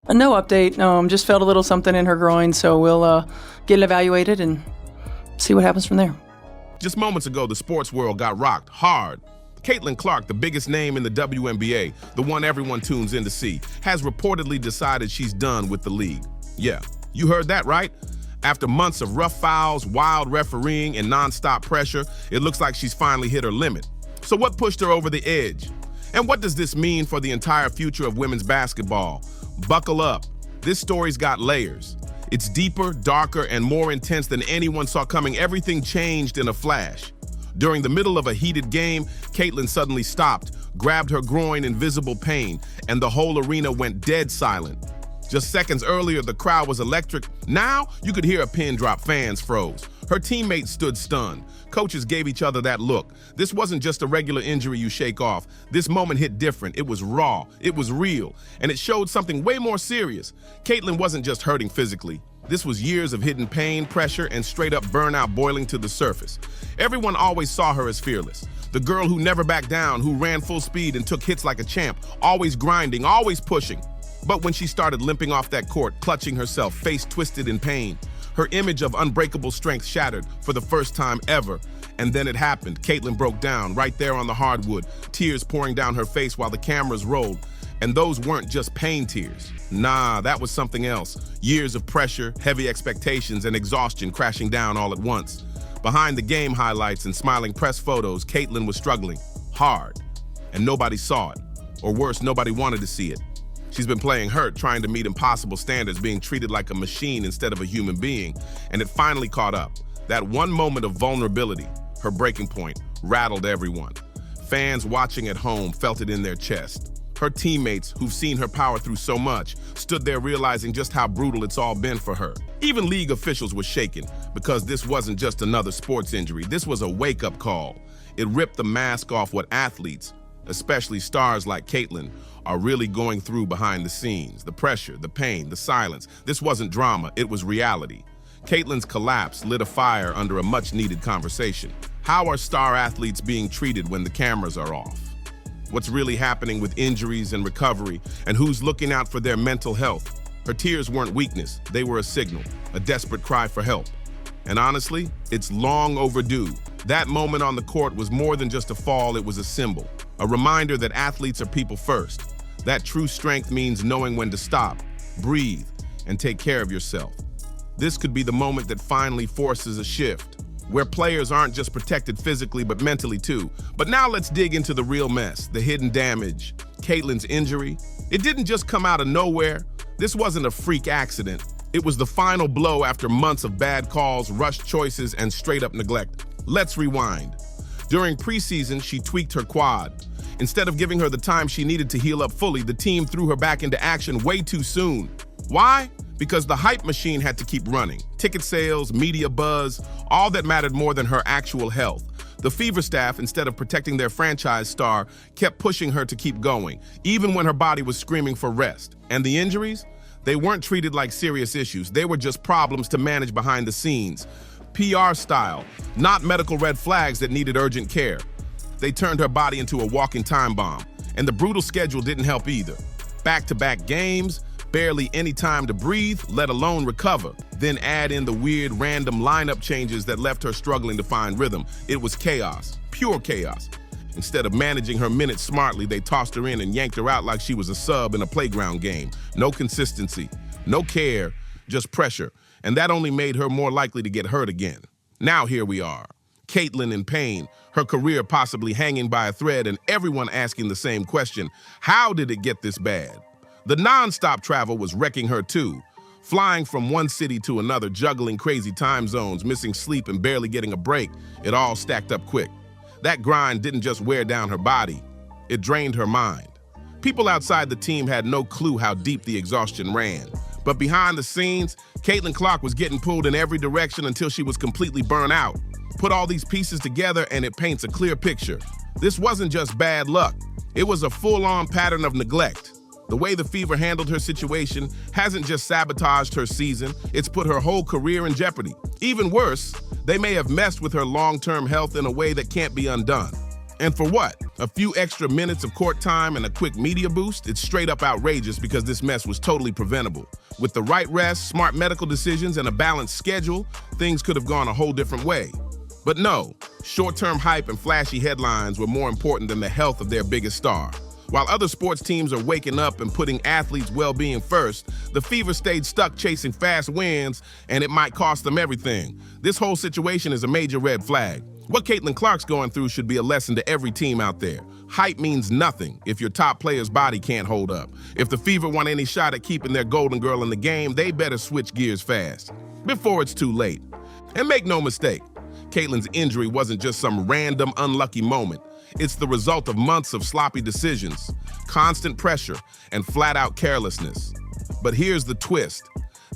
No update. Just felt a little something in her groin, so we'll get it evaluated and see what happens from there. Just moments ago, the sports world got rocked hard. Caitlin Clark, the biggest name in the WNBA, the one everyone tunes in to see, has reportedly decided she's done with the league. Yeah, you heard that right. After months of rough fouls, wild refereeing, and nonstop pressure, it looks like she's finally hit her limit. So what pushed her over the edge? And what does this mean for the entire future of women's basketball? Buckle up. This story's got layers. It's deeper, darker, and more intense than anyone saw coming. Everything changed in a flash. During the middle of a heated game, Caitlin suddenly stopped, grabbed her groin in visible pain, and the whole arena went dead silent. Just seconds earlier, the crowd was electric. Now, you could hear a pin drop. Fans froze. Her teammates stood stunned. Coaches gave each other that look. This wasn't just a regular injury you shake off. This moment hit different. It was raw. It was real. And it showed something way more serious. Caitlin wasn't just hurting physically. This was years of hidden pain, pressure, and straight-up burnout boiling to the surface. Everyone always saw her as fearless. The girl who never backed down, who ran full speed and took hits like a champ, always grinding, always pushing. But when she started limping off that court, clutching herself, face twisted in pain, her image of unbreakable strength shattered for the first time ever. And then it happened. Caitlin broke down right there on the hardwood, tears pouring down her face while the cameras rolled. And those weren't just pain tears. Nah, that was something else. Years of pressure, heavy expectations, and exhaustion crashing down all at once. Behind the game highlights and smiling press photos, Caitlin was struggling hard. And nobody saw it. Or worse, nobody wanted to see it. She's been playing hurt, trying to meet impossible standards, being treated like a machine instead of a human being. And it finally caught up. That one moment of vulnerability, her breaking point, rattled everyone. Fans watching at home felt it in their chest. Her teammates, who've seen her power through so much, stood there realizing just how brutal it's all been for her. Even league officials were shaken, because this wasn't just another sports injury. This was a wake-up call. It ripped the mask off what athletes, especially stars like Caitlin, are really going through behind the scenes. The pressure, the pain, the silence. This wasn't drama, it was reality. Caitlin's collapse lit a fire under a much-needed conversation. How are star athletes being treated when the cameras are off? What's really happening with injuries and recovery, and who's looking out for their mental health? Her tears weren't weakness, they were a signal, a desperate cry for help. And honestly, it's long overdue. That moment on the court was more than just a fall, it was a symbol. A reminder that athletes are people first. That true strength means knowing when to stop, breathe, and take care of yourself. This could be the moment that finally forces a shift, where players aren't just protected physically but mentally too. But now let's dig into the real mess, the hidden damage. Caitlin's injury. It didn't just come out of nowhere. This wasn't a freak accident. It was the final blow after months of bad calls, rushed choices, and straight-up neglect. Let's rewind. During preseason, she tweaked her quad. Instead of giving her the time she needed to heal up fully, the team threw her back into action way too soon. Why? Because the hype machine had to keep running. Ticket sales, media buzz, all that mattered more than her actual health. The Fever staff, instead of protecting their franchise star, kept pushing her to keep going, even when her body was screaming for rest. And the injuries? They weren't treated like serious issues. They were just problems to manage behind the scenes. PR style, not medical red flags that needed urgent care. They turned her body into a walking time bomb. And the brutal schedule didn't help either. Back-to-back games, barely any time to breathe, let alone recover. Then add in the weird random lineup changes that left her struggling to find rhythm. It was chaos, pure chaos. Instead of managing her minutes smartly, they tossed her in and yanked her out like she was a sub in a playground game. No consistency, no care, just pressure. And that only made her more likely to get hurt again. Now here we are. Caitlin in pain, her career possibly hanging by a thread, and everyone asking the same question: how did it get this bad? The non-stop travel was wrecking her too. Flying from one city to another, juggling crazy time zones, missing sleep and barely getting a break, it all stacked up quick. That grind didn't just wear down her body, it drained her mind. People outside the team had no clue how deep the exhaustion ran. But behind the scenes, Caitlin Clark was getting pulled in every direction until she was completely burnt out. Put all these pieces together and it paints a clear picture. This wasn't just bad luck. It was a full-on pattern of neglect. The way the Fever handled her situation hasn't just sabotaged her season, it's put her whole career in jeopardy. Even worse, they may have messed with her long-term health in a way that can't be undone. And for what? A few extra minutes of court time and a quick media boost? It's straight up outrageous because this mess was totally preventable. With the right rest, smart medical decisions, and a balanced schedule, things could have gone a whole different way. But no, short-term hype and flashy headlines were more important than the health of their biggest star. While other sports teams are waking up and putting athletes' well-being first, the Fever stayed stuck chasing fast wins, and it might cost them everything. This whole situation is a major red flag. What Caitlin Clark's going through should be a lesson to every team out there. Hype means nothing if your top player's body can't hold up. If the Fever want any shot at keeping their golden girl in the game, they better switch gears fast, before it's too late. And make no mistake, Caitlin's injury wasn't just some random unlucky moment. It's the result of months of sloppy decisions, constant pressure, and flat-out carelessness. But here's the twist.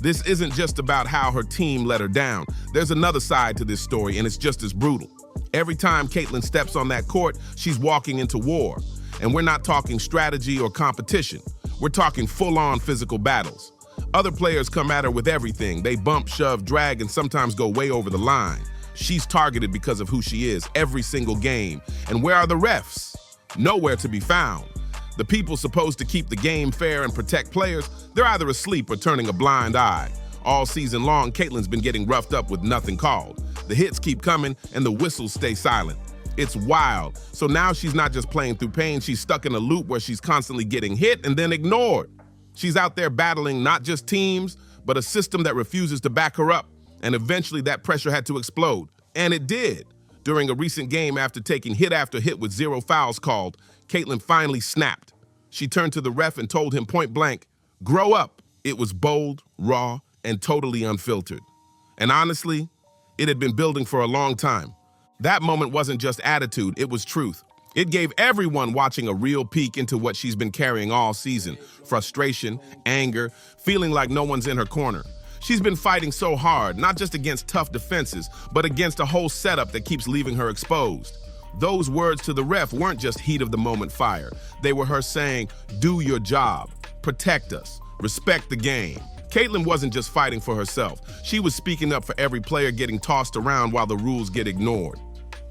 This isn't just about how her team let her down. There's another side to this story, and it's just as brutal. Every time Caitlin steps on that court, she's walking into war. And we're not talking strategy or competition. We're talking full-on physical battles. Other players come at her with everything. They bump, shove, drag, and sometimes go way over the line. She's targeted because of who she is every single game. And where are the refs? Nowhere to be found. The people supposed to keep the game fair and protect players, they're either asleep or turning a blind eye. All season long, Caitlin's been getting roughed up with nothing called. The hits keep coming and the whistles stay silent. It's wild. So now she's not just playing through pain, she's stuck in a loop where she's constantly getting hit and then ignored. She's out there battling not just teams, but a system that refuses to back her up. And eventually that pressure had to explode. And it did. During a recent game, after taking hit after hit with 0 fouls called, Caitlin finally snapped. She turned to the ref and told him point blank, "Grow up." It was bold, raw, and totally unfiltered. And honestly, it had been building for a long time. That moment wasn't just attitude, it was truth. It gave everyone watching a real peek into what she's been carrying all season. Frustration, anger, feeling like no one's in her corner. She's been fighting so hard, not just against tough defenses, but against a whole setup that keeps leaving her exposed. Those words to the ref weren't just heat-of-the-moment fire. They were her saying, "Do your job, protect us, respect the game." Caitlin wasn't just fighting for herself. She was speaking up for every player getting tossed around while the rules get ignored.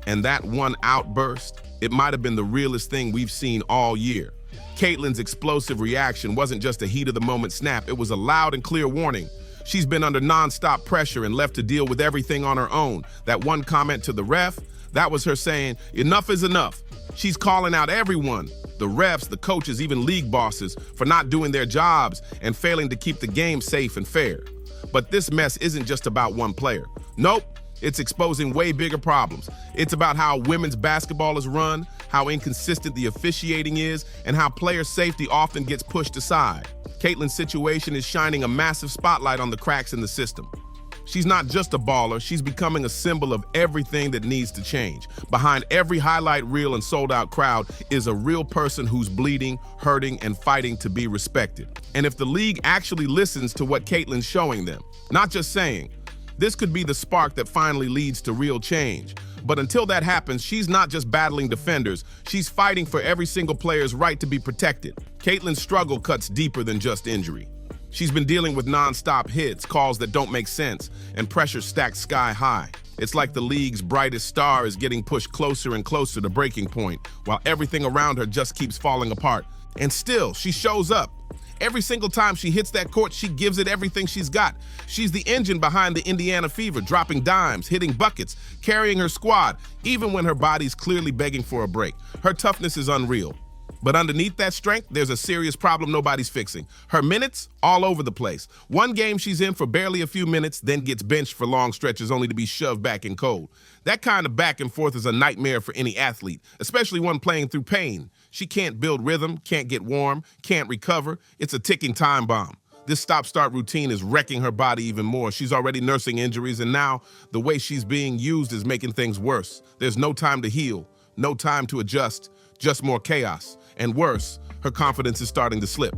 And that one outburst, it might have been the realest thing we've seen all year. Caitlin's explosive reaction wasn't just a heat-of-the-moment snap, it was a loud and clear warning. She's been under non-stop pressure and left to deal with everything on her own. That one comment to the ref, that was her saying, enough is enough. She's calling out everyone, the refs, the coaches, even league bosses, for not doing their jobs and failing to keep the game safe and fair. But this mess isn't just about one player. Nope, it's exposing way bigger problems. It's about how women's basketball is run, how inconsistent the officiating is, and how player safety often gets pushed aside. Caitlin's situation is shining a massive spotlight on the cracks in the system. She's not just a baller, she's becoming a symbol of everything that needs to change. Behind every highlight reel and sold-out crowd is a real person who's bleeding, hurting, and fighting to be respected. And if the league actually listens to what Caitlin's showing them, not just saying, this could be the spark that finally leads to real change. But until that happens, she's not just battling defenders, she's fighting for every single player's right to be protected. Caitlin's struggle cuts deeper than just injury. She's been dealing with non-stop hits, calls that don't make sense, and pressure stacked sky high. It's like the league's brightest star is getting pushed closer and closer to breaking point, while everything around her just keeps falling apart. And still, she shows up. Every single time she hits that court, she gives it everything she's got. She's the engine behind the Indiana Fever, dropping dimes, hitting buckets, carrying her squad, even when her body's clearly begging for a break. Her toughness is unreal. But underneath that strength, there's a serious problem nobody's fixing. Her minutes, all over the place. One game she's in for barely a few minutes, then gets benched for long stretches only to be shoved back in cold. That kind of back and forth is a nightmare for any athlete, especially one playing through pain. She can't build rhythm, can't get warm, can't recover. It's a ticking time bomb. This stop-start routine is wrecking her body even more. She's already nursing injuries, and now the way she's being used is making things worse. There's no time to heal, no time to adjust, just more chaos. And worse, her confidence is starting to slip.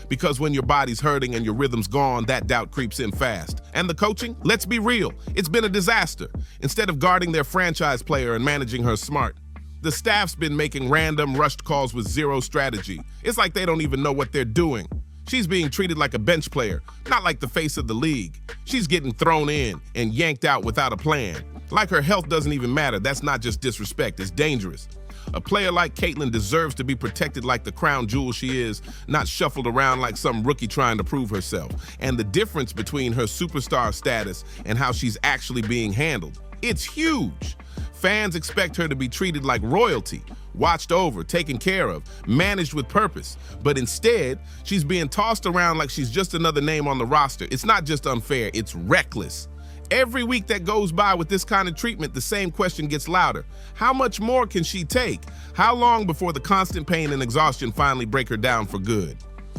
Because when your body's hurting and your rhythm's gone, that doubt creeps in fast. And the coaching? Let's be real, it's been a disaster. Instead of guarding their franchise player and managing her smart, the staff's been making random rushed calls with zero strategy. It's like they don't even know what they're doing. She's being treated like a bench player, not like the face of the league. She's getting thrown in and yanked out without a plan. Like her health doesn't even matter. That's not just disrespect, it's dangerous. A player like Caitlin deserves to be protected like the crown jewel she is, not shuffled around like some rookie trying to prove herself. And the difference between her superstar status and how she's actually being handled, it's huge. Fans expect her to be treated like royalty, watched over, taken care of, managed with purpose. But instead, she's being tossed around like she's just another name on the roster. It's not just unfair, it's reckless. Every week that goes by with this kind of treatment, the same question gets louder. How much more can she take? How long before the constant pain and exhaustion finally break her down for good?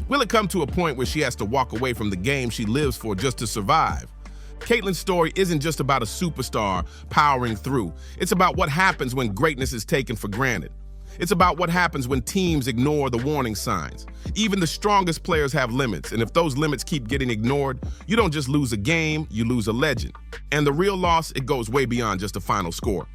Will it come to a point where she has to walk away from the game she lives for just to survive? Caitlin's story isn't just about a superstar powering through. It's about what happens when greatness is taken for granted. It's about what happens when teams ignore the warning signs. Even the strongest players have limits, and if those limits keep getting ignored, you don't just lose a game, you lose a legend. And the real loss, it goes way beyond just a final score.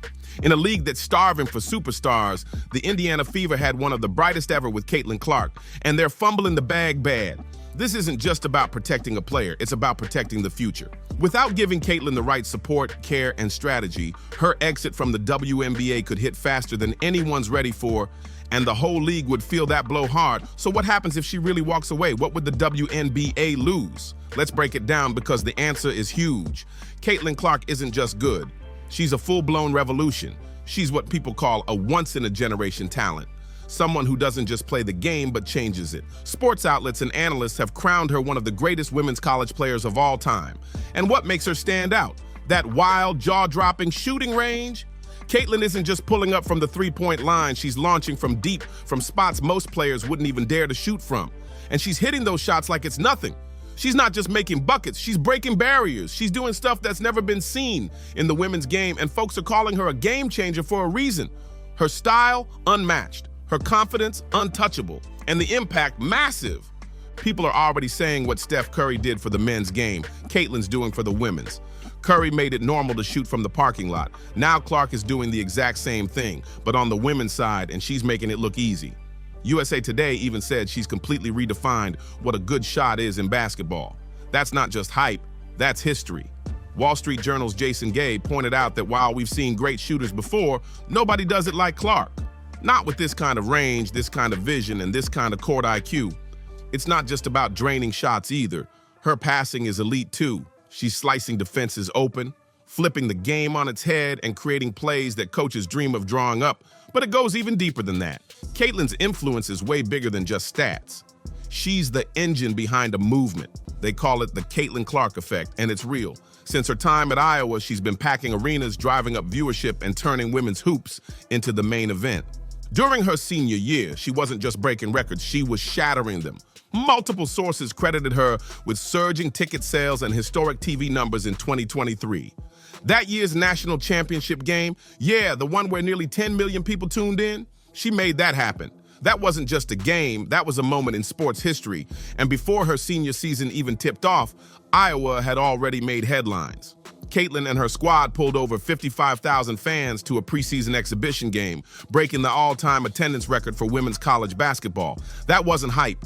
In a league that's starving for superstars, the Indiana Fever had one of the brightest ever with Caitlin Clark, and they're fumbling the bag bad. This isn't just about protecting a player, it's about protecting the future. Without giving Caitlin the right support, care, and strategy, her exit from the WNBA could hit faster than anyone's ready for, and the whole league would feel that blow hard. So what happens if she really walks away? What would the WNBA lose? Let's break it down because the answer is huge. Caitlin Clark isn't just good. She's a full-blown revolution. She's what people call a once-in-a-generation talent. Someone who doesn't just play the game, but changes it. Sports outlets and analysts have crowned her one of the greatest women's college players of all time. And what makes her stand out? That wild, jaw-dropping shooting range? Caitlin isn't just pulling up from the three-point line, she's launching from deep, from spots most players wouldn't even dare to shoot from. And she's hitting those shots like it's nothing. She's not just making buckets, she's breaking barriers. She's doing stuff that's never been seen in the women's game, and folks are calling her a game changer for a reason. Her style, unmatched. Her confidence, untouchable, and the impact, massive. People are already saying what Steph Curry did for the men's game, Caitlin's doing for the women's. Curry made it normal to shoot from the parking lot. Now Clark is doing the exact same thing, but on the women's side, and she's making it look easy. USA Today even said she's completely redefined what a good shot is in basketball. That's not just hype, that's history. Wall Street Journal's Jason Gay pointed out that while we've seen great shooters before, nobody does it like Clark. Not with this kind of range, this kind of vision, and this kind of court IQ. It's not just about draining shots either. Her passing is elite too. She's slicing defenses open, flipping the game on its head, and creating plays that coaches dream of drawing up. But it goes even deeper than that. Caitlin's influence is way bigger than just stats. She's the engine behind a movement. They call it the Caitlin Clark effect, and it's real. Since her time at Iowa, she's been packing arenas, driving up viewership, and turning women's hoops into the main event. During her senior year, she wasn't just breaking records, she was shattering them. Multiple sources credited her with surging ticket sales and historic TV numbers in 2023. That year's national championship game, yeah, the one where nearly 10 million people tuned in, she made that happen. That wasn't just a game, that was a moment in sports history. And before her senior season even tipped off, Iowa had already made headlines. Caitlin and her squad pulled over 55,000 fans to a preseason exhibition game, breaking the all-time attendance record for women's college basketball. That wasn't hype.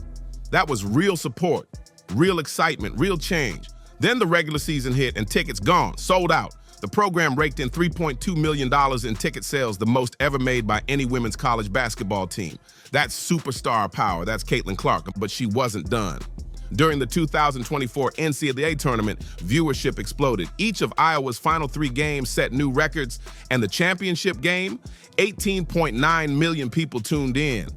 That was real support, real excitement, real change. Then the regular season hit and tickets gone, sold out. The program raked in $3.2 million in ticket sales, the most ever made by any women's college basketball team. That's superstar power, that's Caitlin Clark, but she wasn't done. During the 2024 NCAA tournament, viewership exploded. Each of Iowa's final 3 games set new records, and the championship game, 18.9 million people tuned in.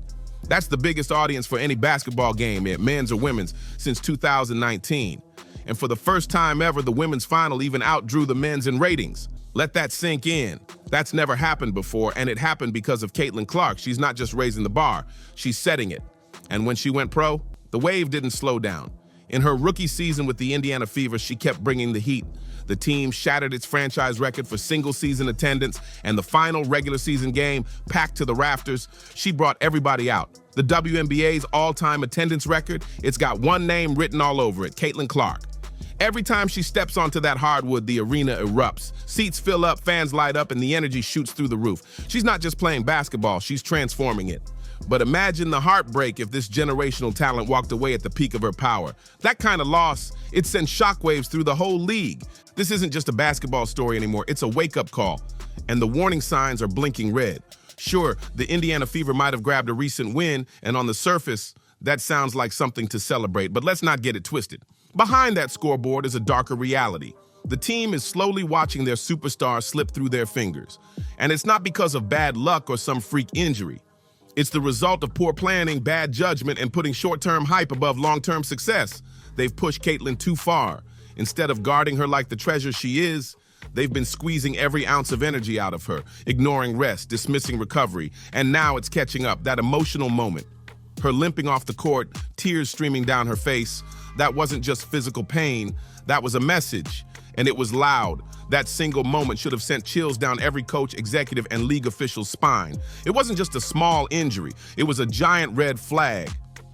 That's the biggest audience for any basketball game, men's or women's, since 2019. And for the first time ever, the women's final even outdrew the men's in ratings. Let that sink in. That's never happened before, and it happened because of Caitlin Clark. She's not just raising the bar, she's setting it. And when she went pro, the wave didn't slow down. In her rookie season with the Indiana Fever, she kept bringing the heat. The team shattered its franchise record for single-season attendance, and the final regular season game, packed to the rafters, she brought everybody out. The WNBA's all-time attendance record, it's got one name written all over it, Caitlin Clark. Every time she steps onto that hardwood, the arena erupts. Seats fill up, fans light up, and the energy shoots through the roof. She's not just playing basketball, she's transforming it. But imagine the heartbreak if this generational talent walked away at the peak of her power. That kind of loss, it sends shockwaves through the whole league. This isn't just a basketball story anymore, it's a wake-up call. And the warning signs are blinking red. Sure, the Indiana Fever might have grabbed a recent win, and on the surface, that sounds like something to celebrate, but let's not get it twisted. Behind that scoreboard is a darker reality. The team is slowly watching their superstar slip through their fingers. And it's not because of bad luck or some freak injury. It's the result of poor planning, bad judgment, and putting short-term hype above long-term success. They've pushed Caitlin too far. Instead of guarding her like the treasure she is, they've been squeezing every ounce of energy out of her, ignoring rest, dismissing recovery, and now it's catching up, that emotional moment. Her limping off the court, tears streaming down her face. That wasn't just physical pain, that was a message. And it was loud. That single moment should have sent chills down every coach, executive, and league official's spine. It wasn't just a small injury. It was a giant red flag.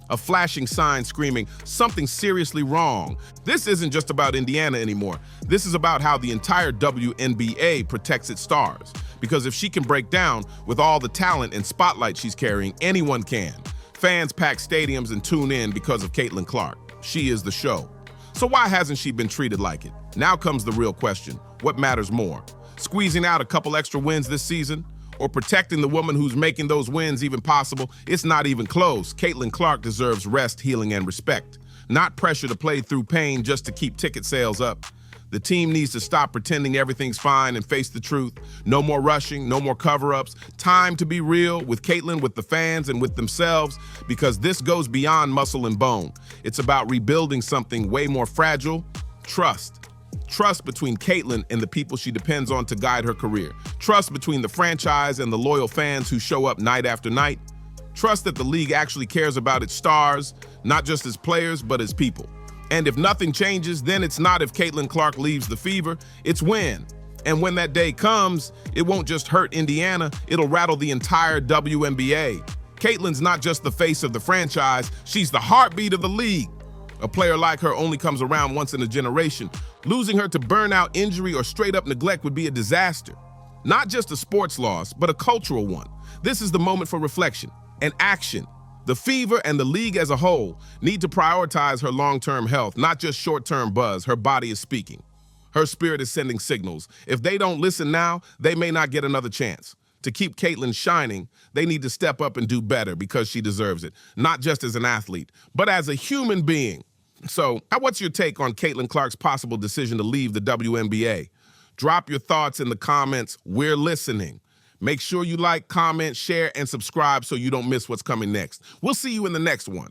A flashing sign screaming, something seriously wrong. This isn't just about Indiana anymore. This is about how the entire WNBA protects its stars. Because if she can break down with all the talent and spotlight she's carrying, anyone can. Fans pack stadiums and tune in because of Caitlin Clark. She is the show. So why hasn't she been treated like it? Now comes the real question. What matters more? Squeezing out a couple extra wins this season? Or protecting the woman who's making those wins even possible? It's not even close. Caitlin Clark deserves rest, healing, and respect. Not pressure to play through pain just to keep ticket sales up. The team needs to stop pretending everything's fine and face the truth. No more rushing, no more cover-ups. Time to be real with Caitlin, with the fans, and with themselves, because this goes beyond muscle and bone. It's about rebuilding something way more fragile: trust. Trust between Caitlin and the people she depends on to guide her career. Trust between the franchise and the loyal fans who show up night after night. Trust that the league actually cares about its stars, not just as players, but as people. And if nothing changes, then it's not if Caitlin Clark leaves the Fever, it's when. And when that day comes, it won't just hurt Indiana, it'll rattle the entire WNBA. Caitlin's not just the face of the franchise, she's the heartbeat of the league. A player like her only comes around once in a generation. Losing her to burnout, injury, or straight-up neglect would be a disaster. Not just a sports loss, but a cultural one. This is the moment for reflection and action. The Fever and the league as a whole need to prioritize her long-term health, not just short-term buzz. Her body is speaking. Her spirit is sending signals. If they don't listen now, they may not get another chance. To keep Caitlin shining, they need to step up and do better because she deserves it, not just as an athlete, but as a human being. So, what's your take on Caitlin Clark's possible decision to leave the WNBA? Drop your thoughts in the comments. We're listening. Make sure you like, comment, share, and subscribe so you don't miss what's coming next. We'll see you in the next one.